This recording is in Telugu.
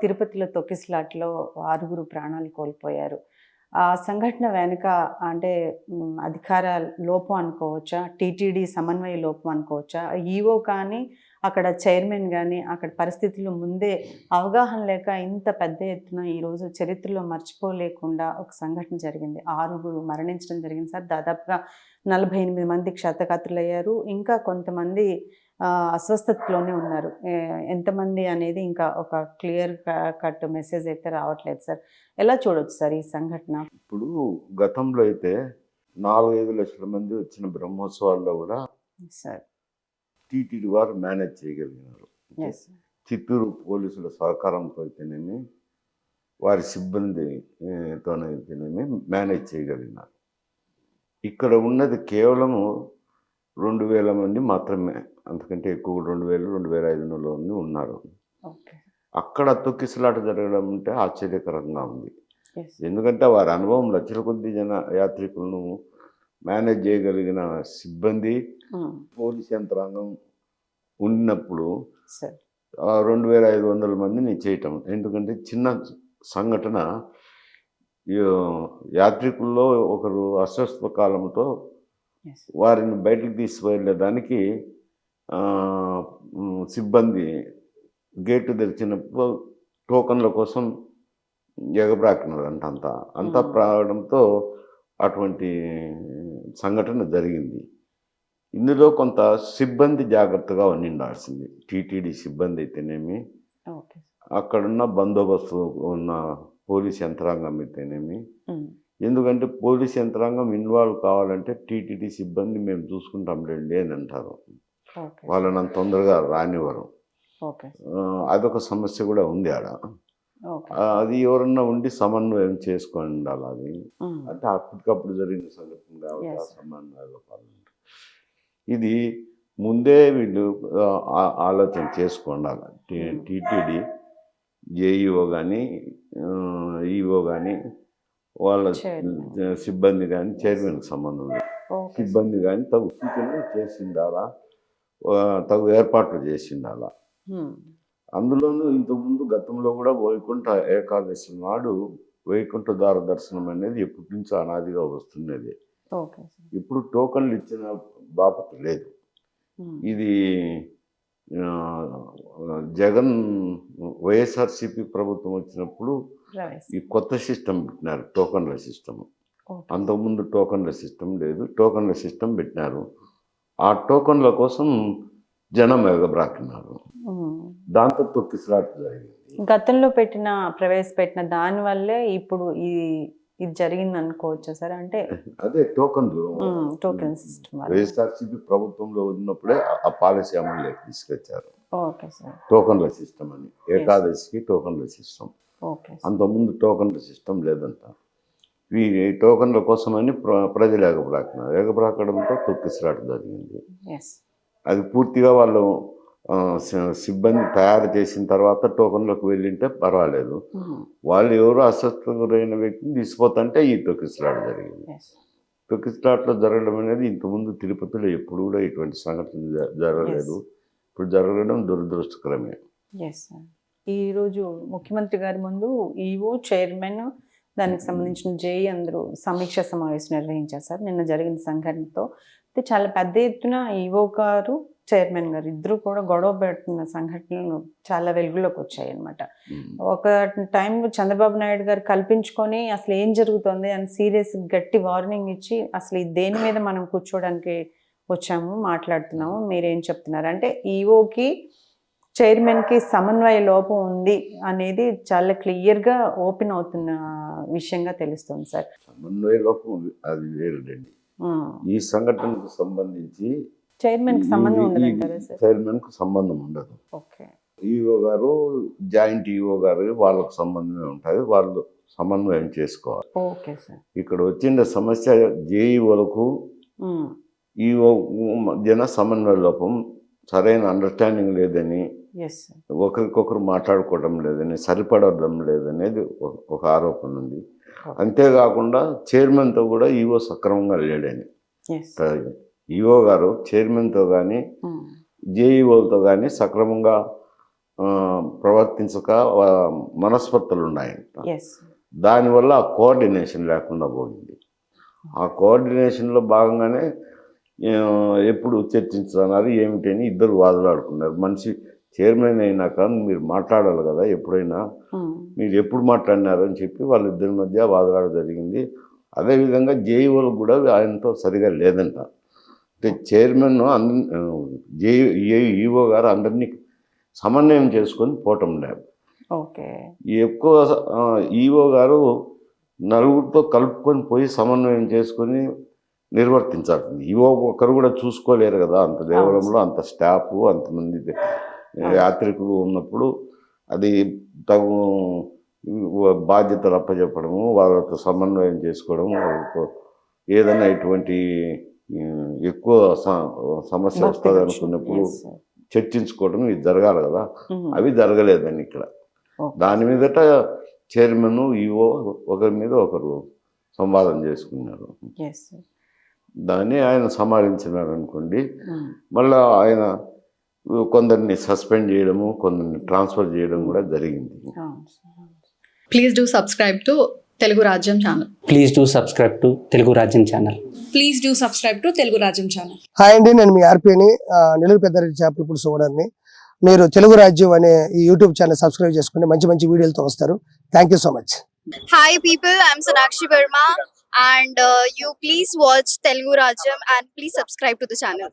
తిరుపతిలో తొక్కిసలాటలో 6 ప్రాణాలు కోల్పోయారు. ఆ సంఘటన వెనక అంటే అధికార లోపం అనుకోవచ్చా? టీటీడీ సమన్వయ లోపం అనుకోవచ్చా? ఈవో కానీ, అక్కడ చైర్మన్ గానీ, అక్కడ పరిస్థితులు ముందే అవగాహన లేక ఇంత పెద్ద ఎత్తున ఈరోజు చరిత్రలో మర్చిపోలేకుండా ఒక సంఘటన జరిగింది. 6 మరణించడం జరిగింది సార్. దాదాపుగా 48 మంది క్షతగాత్రులయ్యారు. ఇంకా కొంతమంది అస్వస్థతలోనే ఉన్నారు. ఎంతమంది అనేది ఇంకా ఒక క్లియర్ కట్ మెసేజ్ అయితే రావట్లేదు సార్. ఎలా చూడొచ్చు సార్ ఈ సంఘటన? ఇప్పుడు గతంలో అయితే 4-5 లక్షల మంది వచ్చిన బ్రహ్మోత్సవాల్లో కూడా సార్ టీటీడీ వారు మేనేజ్ చేయగలిగినారు. చిత్తూరు పోలీసుల సహకారంతో అయితేనేమి, వారి సిబ్బందితోనైతేనేమి మేనేజ్ చేయగలిగినారు. ఇక్కడ ఉన్నది కేవలము 2000 మంది మాత్రమే, అంతకంటే ఎక్కువ 2000, 2500 మంది ఉన్నారు. అక్కడ తొక్కిసలాట జరగడం అంటే ఆశ్చర్యకరంగా ఉంది. ఎందుకంటే వారి అనుభవం లక్షల కొద్ది యాత్రికులను మేనేజ్ చేయగలిగిన సిబ్బంది, పోలీస్ యంత్రాంగం ఉన్నప్పుడు 2500 మందిని చేయటం. ఎందుకంటే చిన్న సంఘటన, యాత్రికుల్లో ఒకరు అస్వస్థ కాలంతో వారిని బయటకు తీసుకువెళ్ళేదానికి సిబ్బంది గేటు తెరిచినప్పుడు టోకన్ల కోసం ఎగబ్రాకినారంట. అంతా ప్రావడంతో అటువంటి సంఘటన జరిగింది. ఇందులో కొంత సిబ్బంది జాగ్రత్తగా ఉండాల్సింది. టీటీడీ సిబ్బంది అయితేనేమి, అక్కడున్న బందోబస్తు ఉన్న పోలీస్ యంత్రాంగం అయితేనేమి. ఎందుకంటే పోలీస్ యంత్రాంగం ఇన్వాల్వ్ కావాలంటే టీటీడీ సిబ్బంది మేము చూసుకుంటాంలేండి అని అంటారు. వాళ్ళని అంత తొందరగా రానివ్వరు. అదొక సమస్య కూడా ఉంది ఆడ. అది ఎవరన్నా ఉండి సమన్వయం చేసుకొని ఉండాలి. అది అంటే అప్పటికప్పుడు జరిగిన సంఘటన కాబట్టి ఆ సమన్వయంలో పాల్గొంటారు. ఇది ముందే వీళ్ళు ఆలోచన చేసుకోండాలి. టీటీడీ జేఈఓ కానీ, ఈఓ కానీ, వాళ్ళ సిబ్బంది కానీ, చైర్మన్కి సంబంధం లేదు, సిబ్బంది కానీ తగు సూచనలు చేసిండాలా, తగు ఏర్పాట్లు చేసిండాలా. అందులోనూ ఇంతకుముందు గతంలో కూడా వైకుంఠ ఏకాదశి నాడు వైకుంఠ ద్వార దర్శనం అనేది ఎప్పటి నుంచో అనాదిగా వస్తున్నది. ఇప్పుడు టోకన్లు ఇచ్చిన బాపత లేదు. ఇది జగన్ వైఎస్ఆర్సీపీ ప్రభుత్వం వచ్చినప్పుడు ఈ కొత్త సిస్టమ్ పెట్టినారు, టోకన్ల సిస్టమ్. అంతకుముందు టోకన్ల సిస్టమ్ లేదు, టోకన్ల సిస్టమ్ పెట్టినారు. ఆ టోకన్ల కోసం జనం ఎగబ్రాకినారు. దాంతో తొక్కిసలాట జరిగింది. గతంలో ప్రవేశపెట్టిన దాని వల్లే ఇప్పుడు ఇది జరిగింది అనుకోవచ్చు సార్. అంటే అదే టోకన్లు, టోకెన్ సిస్టమ్ వైఎస్ఆర్సీపీ ప్రభుత్వంలో ఉన్నప్పుడే ఆ పాలసీ అమలులోకి తీసుకొచ్చారు. టోకన్ల సిస్టమ్ అని, ఏకాదశికి టోకన్ల సిస్టమ్. అంతకుముందు టోకన్ల సిస్టమ్ లేదంట. ఈ టోకన్ల కోసమని ప్రజలు ఎగబ్రాకడంతో తొక్కిసలాట జరిగింది. అది పూర్తిగా వాళ్ళు సిబ్బంది తయారు చేసిన తర్వాత టోకన్లకు వెళ్ళింటే పర్వాలేదు. వాళ్ళు ఎవరు అస్వస్థ గురైన వ్యక్తిని తీసుకుపోతుంటే ఈ తొక్కిసలాట జరిగింది. తొక్కిసలాటలో జరగడం అనేది ఇంతకుముందు తిరుపతిలో ఎప్పుడు కూడా ఇటువంటి సంఘటన జరగలేదు. ఇప్పుడు జరగడం దురదృష్టకరమే. ఈరోజు ముఖ్యమంత్రి గారి ముందు ఈవో, చైర్మన్, దానికి సంబంధించిన జేఈ అందరూ సమీక్ష సమావేశం నిర్వహించారు సార్. నిన్న జరిగిన సంఘటనతో అయితే చాలా పెద్ద ఎత్తున ఈవో గారు, చైర్మన్ గారు ఇద్దరు కూడా గొడవ పెడుతున్న సంఘటనలు చాలా వెలుగులోకి వచ్చాయి అనమాట. ఒక టైంలో చంద్రబాబు నాయుడు గారు కల్పించుకొని అసలు ఏం జరుగుతుంది అని సీరియస్ గట్టి వార్నింగ్ ఇచ్చి అసలు దేని మీద మనం కూర్చోడానికి వచ్చాము, మాట్లాడుతున్నాము, మీరేం చెప్తున్నారు అంటే ఈవోకి, చైర్మన్కి సమన్వయ లోపం ఉంది అనేది చాలా క్లియర్గా ఓపెన్ అవుతున్న విషయంగా తెలుస్తుంది సార్. సమన్వయ లోపం అది వేరేండి. ఈ సంఘటనకు సంబంధించి చైర్మన్కి సంబంధం ఉండదు, చైర్మన్కు సంబంధం ఉండదు. ఈఓ గారు, జాయింట్ ఈఓ గారు వాళ్ళకు సంబంధమే ఉంటుంది, వాళ్ళు సమన్వయం చేసుకోవాలి. ఇక్కడ వచ్చిన సమస్య జేఈఓలకు ఈఓ మధ్యన సమన్వయ లోపం, సరైన అండర్స్టాండింగ్ లేదని, ఒకరికొకరు మాట్లాడుకోవడం లేదని, సరిపడడం లేదనేది ఒక ఆరోపణ ఉంది. అంతేకాకుండా చైర్మన్తో కూడా ఈఓ సక్రమంగా లేడని. ఈఓ గారు చైర్మన్తో కానీ, జేఈఓలతో కానీ సక్రమంగా ప్రవర్తించక మనస్పర్ధలు ఉన్నాయంట. ఎస్. దానివల్ల ఆ కోఆర్డినేషన్ లేకుండా పోయింది. ఆ కోఆర్డినేషన్లో భాగంగానే ఎప్పుడు చర్చించుతున్నారు ఏమిటని ఇద్దరు వాదులాడుకున్నారు. మనిషి చైర్మన్ అయినాక మీరు మాట్లాడాలి కదా, ఎప్పుడైనా మీరు ఎప్పుడు మాట్లాడినారు అని చెప్పి వాళ్ళిద్దరి మధ్య వాదులాడ జరిగింది. అదేవిధంగా జేఈఓలకు కూడా ఆయనతో సరిగా లేదంట. అంటే చైర్మన్ ఈఓ గారు అందరినీ సమన్వయం చేసుకొని పోవటం లేదు. ఓకే. ఎక్కువ ఈఓ గారు నలుగురితో కలుపుకొని పోయి సమన్వయం చేసుకొని నిర్వర్తించాల్సింది. ఈఓ ఒకరు కూడా చూసుకోలేరు కదా, అంత దేవాలయంలో అంత స్టాఫ్ అంతమంది యాత్రికులు ఉన్నప్పుడు అది తగు బాధ్యతలు అప్పచెప్పడము, వాళ్ళతో సమన్వయం చేసుకోవడము, వాళ్ళతో ఏదైనా ఇటువంటి ఎక్కువ సమస్య వస్తుంది అనుకున్నప్పుడు చర్చించుకోవడం ఇది జరగాలి కదా, అవి జరగలేదని ఇక్కడ. దాని మీదట చైర్మన్ ఈఓ ఒకరి మీద ఒకరు సంవాదం చేసుకున్నారు. దాన్ని ఆయన సమాలించినారు అనుకోండి. మళ్ళీ ఆయన కొందరిని సస్పెండ్ చేయడము, కొందరిని ట్రాన్స్ఫర్ చేయడం కూడా జరిగింది. Please do subscribe to Telugu Rajyam channel. Please do subscribe to Telugu Rajyam channel. Please do subscribe to Telugu Rajyam channel. Hi అండి, నేను మీ ఆర్పీని, నెల్లూరు పెద్దారెడ్డి చేపల పులుసు ఓనర్ని. మీరు తెలుగు రాజ్యం అనే ఈ యూట్యూబ్ ఛానల్ సబ్స్క్రైబ్ చేసుకుని మంచి మంచి వీడియోలతో వస్తారు. Thank you so much. Hi people, I'm Sonakshi Verma and you please watch Telugu Rajyam and please subscribe to the channel.